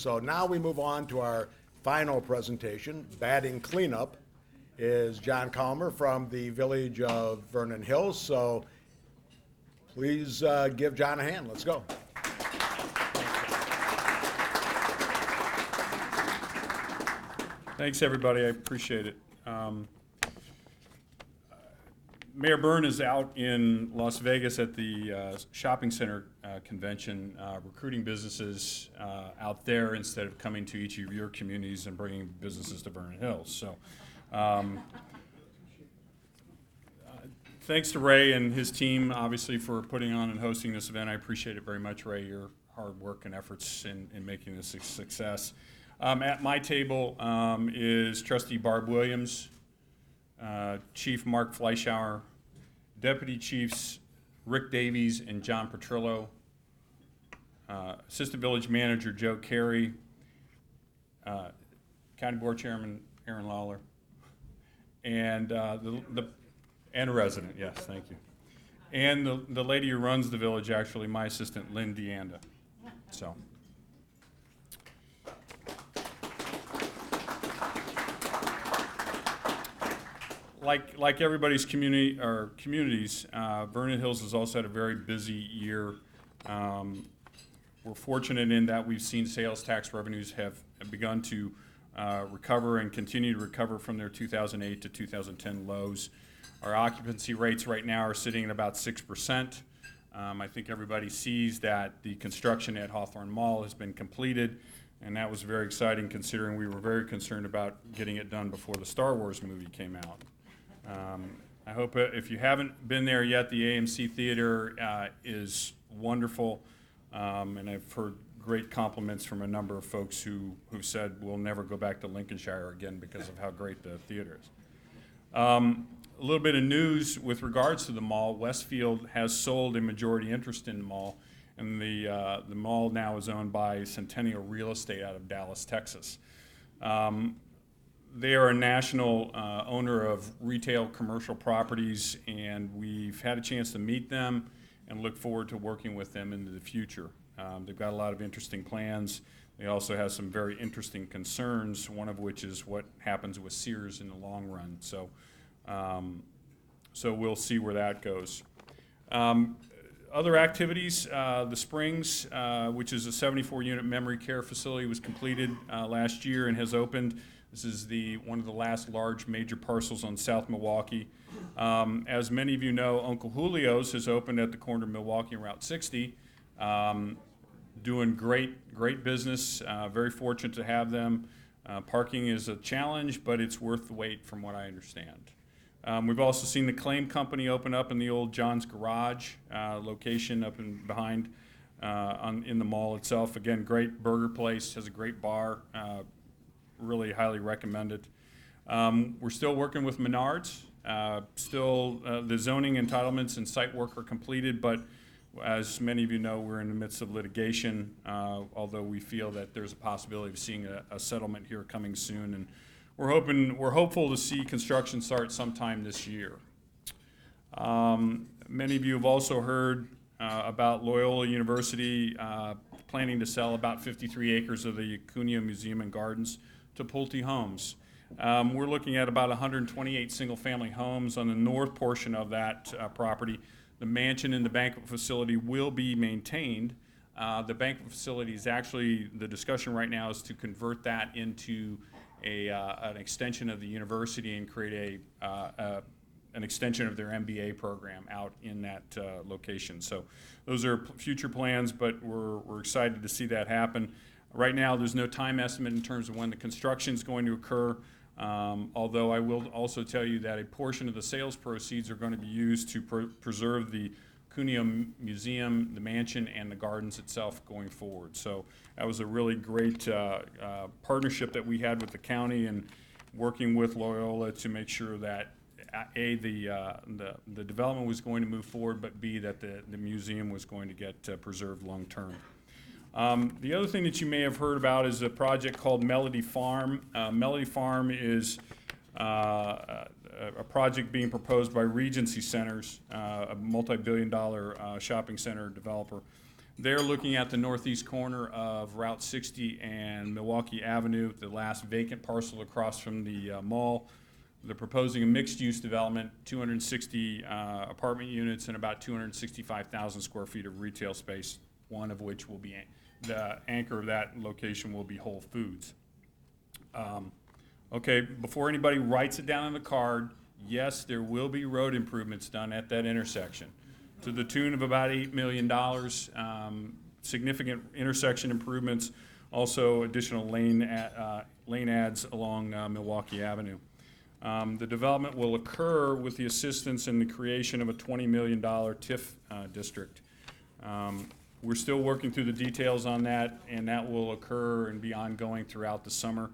So now we move on to our final presentation. Batting cleanup is John Calmer from the village of Vernon Hills. So please give John a hand. Let's go. Thanks, everybody. I appreciate it. Mayor Byrne is out in Las Vegas at the shopping center convention, recruiting businesses out there instead of coming to each of your communities and bringing businesses to Vernon Hills. So thanks to Ray and his team, obviously, for putting on and hosting this event. I appreciate it very much, Ray, your hard work and efforts in making this a success. At my table is Trustee Barb Williams, Chief Mark Fleischauer, Deputy Chiefs Rick Davies and John Petrillo, Assistant Village Manager Joe Carey, County Board Chairman Aaron Lawler, and and a resident, yes, thank you, and the lady who runs the village, actually, my assistant, Lynn DeAnda. So. Like everybody's community or communities, Vernon Hills has also had a very busy year. We're fortunate in that we've seen sales tax revenues have begun to recover and continue to recover from their 2008 to 2010 lows. Our occupancy rates right now are sitting at about 6%. I think everybody sees that the construction at Hawthorne Mall has been completed, and that was very exciting considering we were very concerned about getting it done before the Star Wars movie came out. I hope if you haven't been there yet, the AMC Theater is wonderful, and I've heard great compliments from a number of folks who said we'll never go back to Lincolnshire again because of how great the theater is. A little bit of news with regards to the mall. Westfield has sold a majority interest in the mall, and the mall now is owned by Centennial Real Estate out of Dallas, Texas. They are a national owner of retail commercial properties, and we've had a chance to meet them and look forward to working with them into the future. They've got a lot of interesting plans. They also have some very interesting concerns, one of which is what happens with Sears in the long run. So, so we'll see where that goes. Other activities, the Springs, which is a 74-unit memory care facility, was completed last year and has opened. This is one of the last large major parcels on South Milwaukee. As many of you know, Uncle Julio's has opened at the corner of Milwaukee and Route 60, doing great business. Very fortunate to have them. Parking is a challenge, but it's worth the wait from what I understand. We've also seen the Claim Company open up in the old John's Garage location up behind in the mall itself. Again, great burger place, has a great bar. Really highly recommended. We're still working with Menards. The zoning entitlements and site work are completed, but as many of you know, we're in the midst of litigation, although we feel that there's a possibility of seeing a settlement here coming soon, and we're hopeful to see construction start sometime this year. Many of you have also heard about Loyola University planning to sell about 53 acres of the Cuneo Museum and Gardens to Pulte Homes. We're looking at about 128 single-family homes on the north portion of that property. The mansion and the banquet facility will be maintained. The banquet facility is actually, the discussion right now is to convert that into an extension of the university and create an extension of their MBA program out in that location. So those are future plans, but we're excited to see that happen. Right now, there's no time estimate in terms of when the construction is going to occur, although I will also tell you that a portion of the sales proceeds are going to be used to preserve the Cuneo Museum, the mansion, and the gardens itself going forward. So that was a really great partnership that we had with the county and working with Loyola to make sure that A, the development was going to move forward, but B, that the museum was going to get preserved long term. The other thing that you may have heard about is a project called Melody Farm. Melody Farm is a project being proposed by Regency Centers, a multi-billion-dollar shopping center developer. They're looking at the northeast corner of Route 60 and Milwaukee Avenue, the last vacant parcel across from the mall. They're proposing a mixed-use development, 260 apartment units and about 265,000 square feet of retail space, one of which will be, the anchor of that location will be Whole Foods. Okay, before anybody writes it down on the card, yes, there will be road improvements done at that intersection to the tune of about $8 million. Significant intersection improvements, also additional lane ads along Milwaukee Avenue. The development will occur with the assistance and the creation of a $20 million TIF district. We're still working through the details on that, and that will occur and be ongoing throughout the summer.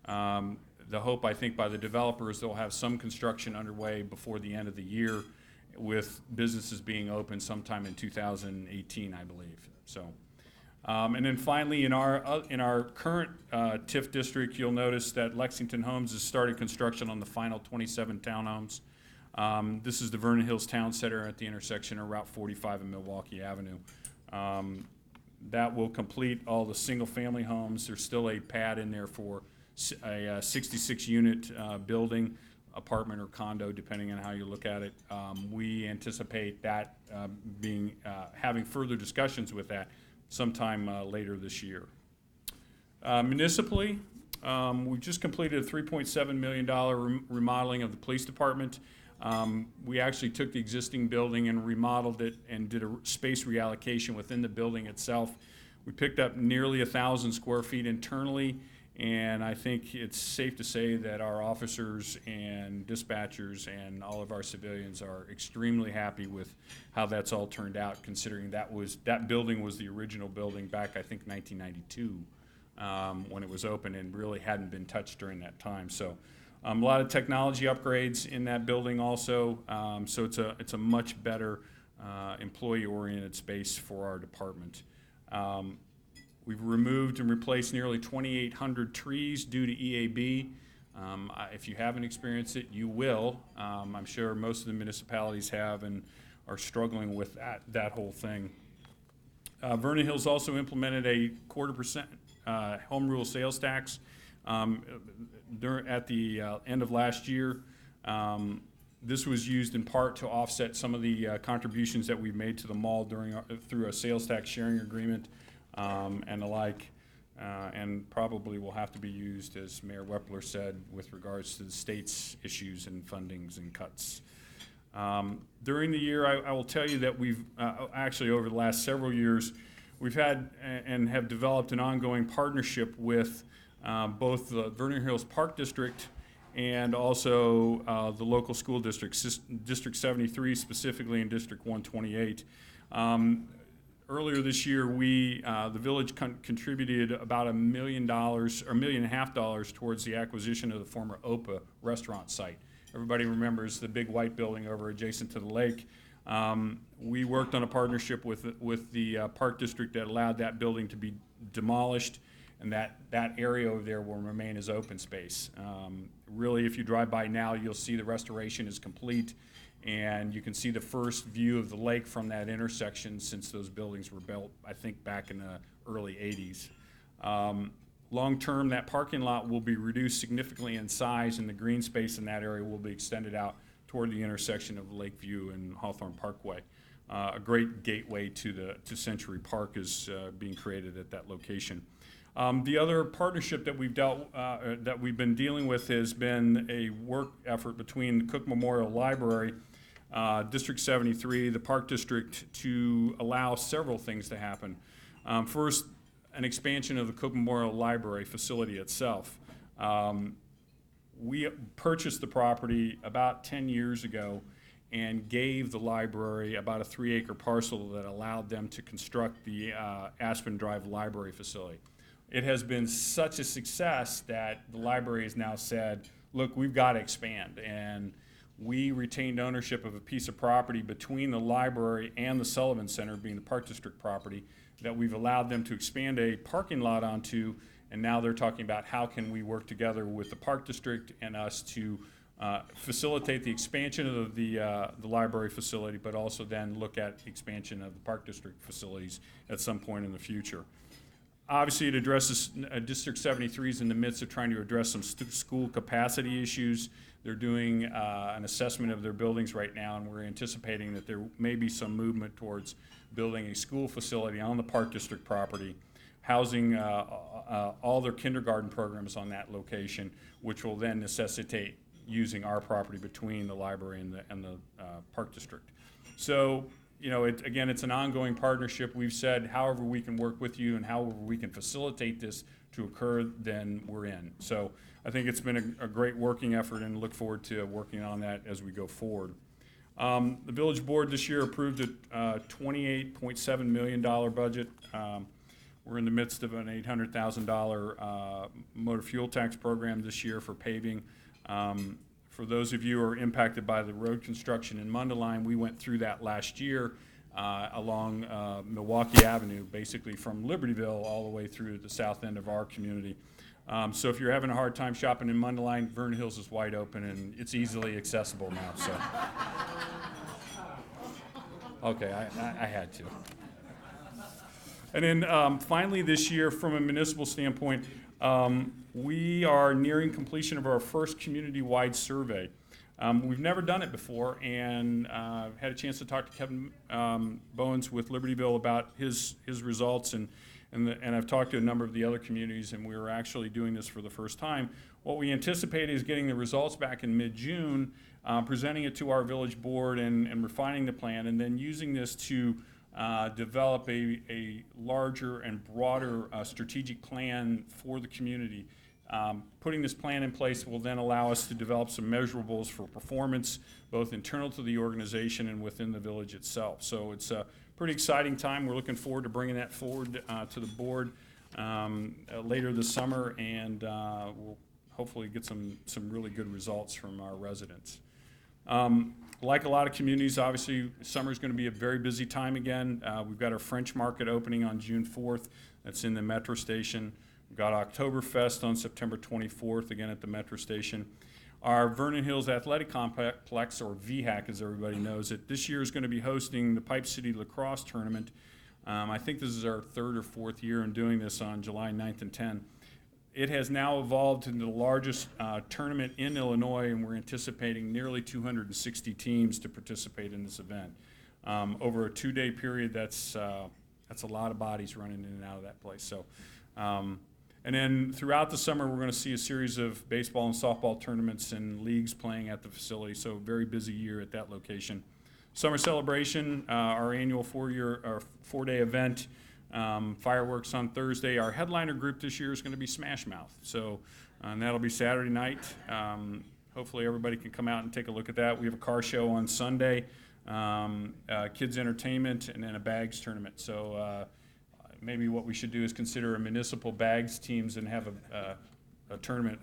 The hope, I think, by the developers, they'll have some construction underway before the end of the year, with businesses being open sometime in 2018, I believe. So, and then finally, in our current TIF district, you'll notice that Lexington Homes has started construction on the final 27 townhomes. This is the Vernon Hills Town Center at the intersection of Route 45 and Milwaukee Avenue. That will complete all the single-family homes. There's still a pad in there for a 66-unit building, apartment or condo, depending on how you look at it. We anticipate that having further discussions with that sometime later this year. Municipally, we just completed a $3.7 million remodeling of the police department. We actually took the existing building and remodeled it and did a space reallocation within the building itself. We picked up nearly 1,000 square feet internally, and I think it's safe to say that our officers and dispatchers and all of our civilians are extremely happy with how that's all turned out, considering that building was the original building back, I think, 1992 when it was open, and really hadn't been touched during that time. So a lot of technology upgrades in that building also. So it's a much better employee-oriented space for our department. We've removed and replaced nearly 2,800 trees due to EAB. If you haven't experienced it, you will. I'm sure most of the municipalities have and are struggling with that whole thing. Vernon Hills also implemented a 0.25% home rule sales tax at the end of last year. This was used in part to offset some of the contributions that we've made to the mall through a sales tax sharing agreement. And the like, and probably will have to be used, as Mayor Wepler said, with regards to the state's issues and fundings and cuts. During the year, I will tell you that we've actually, over the last several years, we've had and have developed an ongoing partnership with both the Vernon Hills Park District and also the local school districts, District 73 specifically and District 128. Earlier this year, the village contributed about $1 million or $1.5 million towards the acquisition of the former OPA restaurant site. Everybody remembers the big white building over adjacent to the lake. We worked on a partnership with the Park District that allowed that building to be demolished, and that area over there will remain as open space. Really, if you drive by now, you'll see the restoration is complete, and you can see the first view of the lake from that intersection since those buildings were built, I think, back in the early 80s. Long term, that parking lot will be reduced significantly in size, and the green space in that area will be extended out toward the intersection of Lakeview and Hawthorne Parkway. A great gateway to Century Park is being created at that location. The other partnership that we've been dealing with has been a work effort between the Cook Memorial Library, District 73, the Park District, to allow several things to happen. First, an expansion of the Cook Memorial Library facility itself. We purchased the property about 10 years ago and gave the library about a 3-acre parcel that allowed them to construct the Aspen Drive Library facility. It has been such a success that the library has now said, look, we've got to expand. And we retained ownership of a piece of property between the library and the Sullivan Center, being the Park District property, that we've allowed them to expand a parking lot onto. And now they're talking about how can we work together with the Park District and us to facilitate the expansion of the library facility, but also then look at expansion of the Park District facilities at some point in the future. Obviously, it addresses, District 73 is in the midst of trying to address some school capacity issues. They're doing an assessment of their buildings right now, and we're anticipating that there may be some movement towards building a school facility on the Park District property, housing all their kindergarten programs on that location, which will then necessitate using our property between the library and the Park District. So, you know, again, it's an ongoing partnership. We've said however we can work with you and however we can facilitate this to occur, then we're in. So I think it's been a great working effort, and look forward to working on that as we go forward. The village board this year approved a $28.7 million budget. We're in the midst of an $800,000 motor fuel tax program this year for paving. For those of you who are impacted by the road construction in Mundelein, we went through that last year along Milwaukee Avenue, basically from Libertyville all the way through the south end of our community. So if you're having a hard time shopping in Mundelein, Vernon Hills is wide open and it's easily accessible now. So, okay, I had to. And then finally this year, from a municipal standpoint, we are nearing completion of our first community-wide survey. We've never done it before, and had a chance to talk to Kevin Bowens with Libertyville about his results, and I've talked to a number of the other communities, and we were actually doing this for the first time. What we anticipate is getting the results back in mid-June, presenting it to our village board and refining the plan, and then using this to develop a larger and broader strategic plan for the community. Putting this plan in place will then allow us to develop some measurables for performance, both internal to the organization and within the village itself. So it's a pretty exciting time. We're looking forward to bringing that forward to the board later this summer, and we'll hopefully get some really good results from our residents. Like a lot of communities, obviously, summer is going to be a very busy time again. We've got our French Market opening on June 4th. That's in the Metro Station. We've got Oktoberfest on September 24th, again at the Metro Station. Our Vernon Hills Athletic Complex, or VHAC as everybody knows it, this year is going to be hosting the Pipe City Lacrosse Tournament. I think this is our third or fourth year in doing this on July 9th and 10th. It has now evolved into the largest tournament in Illinois, and we're anticipating nearly 260 teams to participate in this event. Over a 2-day period, that's a lot of bodies running in and out of that place. So, and then throughout the summer, we're going to see a series of baseball and softball tournaments and leagues playing at the facility, so very busy year at that location. Summer Celebration, our annual 4-day event. Fireworks on Thursday. Our headliner group this year is going to be Smash Mouth. So, and that'll be Saturday night. Hopefully everybody can come out and take a look at that. We have a car show on Sunday, kids entertainment, and then a bags tournament. So maybe what we should do is consider a municipal bags teams and have a tournament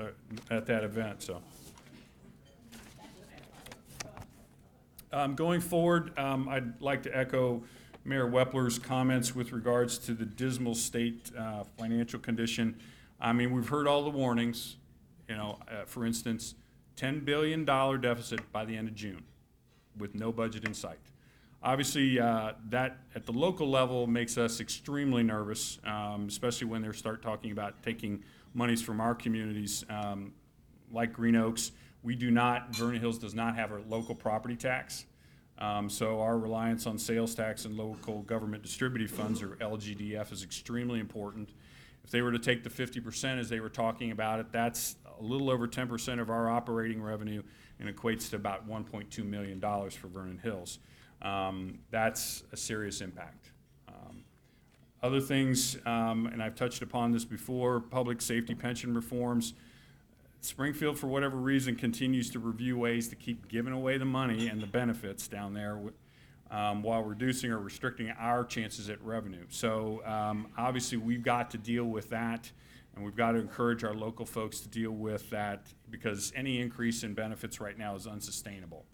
at that event. So. Going forward, I'd like to echo Mayor Wepler's comments with regards to the dismal state financial condition. I mean, we've heard all the warnings, you know, for instance, $10 billion deficit by the end of June with no budget in sight. Obviously, that at the local level makes us extremely nervous, especially when they start talking about taking monies from our communities like Green Oaks. Vernon Hills does not have a local property tax. So our reliance on sales tax and local government distributed funds, or LGDF, is extremely important. If they were to take the 50% as they were talking about it, that's a little over 10% of our operating revenue and equates to about $1.2 million for Vernon Hills. That's a serious impact. Other things, and I've touched upon this before, public safety pension reforms. Springfield, for whatever reason, continues to review ways to keep giving away the money and the benefits down there while reducing or restricting our chances at revenue. So obviously we've got to deal with that, and we've got to encourage our local folks to deal with that, because any increase in benefits right now is unsustainable.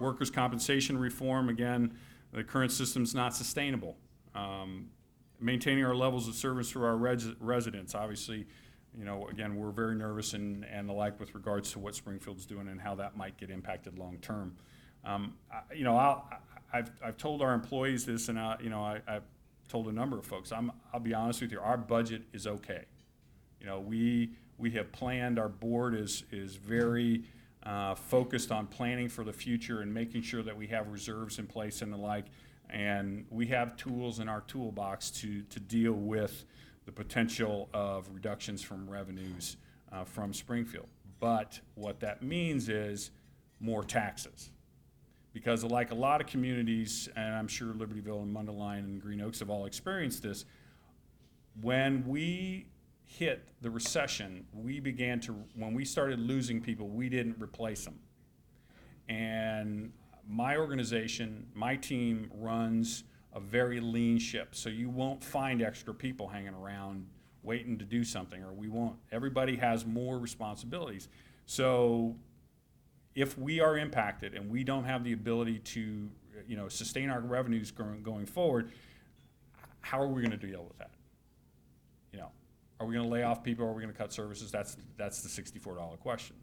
Workers' compensation reform, again, the current system's not sustainable. Maintaining our levels of service for our residents, obviously. You know, again, we're very nervous and the like with regards to what Springfield's doing and how that might get impacted long term. You know, I've told our employees this, and I've told a number of folks. I'll be honest with you, our budget is okay. You know, we have planned. Our board is very focused on planning for the future and making sure that we have reserves in place and the like. And we have tools in our toolbox to deal with the potential of reductions from revenues from Springfield. But what that means is more taxes. Because like a lot of communities, and I'm sure Libertyville and Mundelein and Green Oaks have all experienced this, when we hit the recession, when we started losing people, we didn't replace them. And my organization, my team runs a very lean ship, so you won't find extra people hanging around waiting to do something, or we won't. Everybody has more responsibilities. So if we are impacted and we don't have the ability to, you know, sustain our revenues going forward, how are we going to deal with that? You know, are we going to lay off people? Are we going to cut services? That's the $64 question.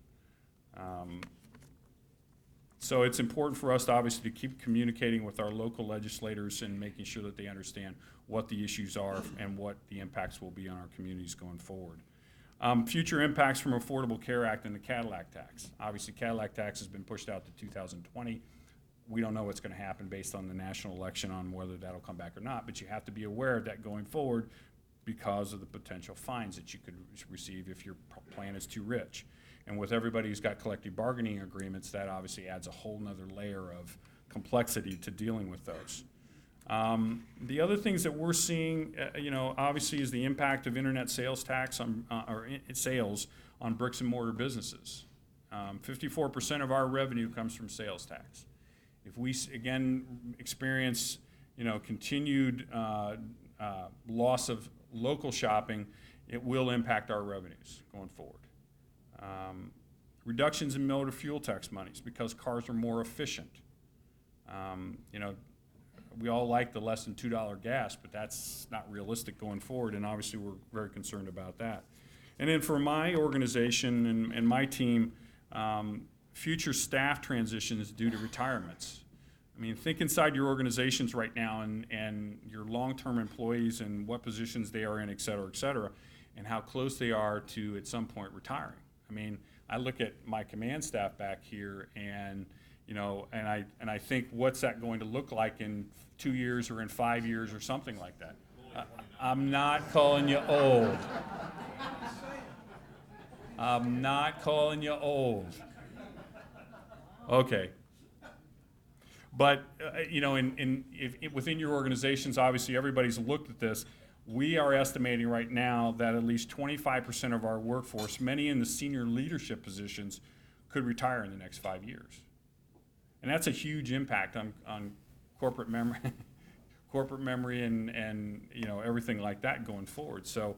So it's important for us to obviously keep communicating with our local legislators and making sure that they understand what the issues are and what the impacts will be on our communities going forward. Future impacts from Affordable Care Act and the Cadillac tax. Obviously, Cadillac tax has been pushed out to 2020. We don't know what's going to happen based on the national election on whether that'll come back or not, but you have to be aware of that going forward because of the potential fines that you could receive if your plan is too rich. And with everybody who's got collective bargaining agreements, that obviously adds a whole nother layer of complexity to dealing with those. The other things that we're seeing, you know, obviously is the impact of internet sales tax on, sales on bricks and mortar businesses. 54% of our revenue comes from sales tax. If we, again, experience, you know, continued loss of local shopping, it will impact our revenues going forward. Reductions in motor fuel tax monies because cars are more efficient. You know, we all like the less than $2 gas, but that's not realistic going forward, and obviously we're very concerned about that. And then for my organization and my team, future staff transitions due to retirements. I mean, think inside your organizations right now and your long-term employees and what positions they are in, et cetera, and how close they are to, at some point, retiring. I mean, I look at my command staff back here and, you know, and I think, what's that going to look like in 2 years or in 5 years or something like that? I'm not calling you old. I'm not calling you old. Okay. But, you know, within your organizations, obviously everybody's looked at this. We are estimating right now that at least 25% of our workforce, many in the senior leadership positions, could retire in the next 5 years. And that's a huge impact on corporate memory, and you know, everything like that going forward. So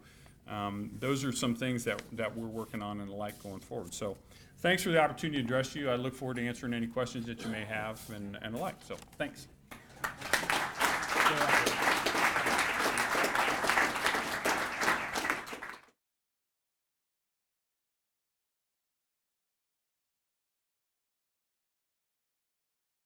those are some things that we're working on and the like going forward. So thanks for the opportunity to address you. I look forward to answering any questions that you may have and the like. So thanks.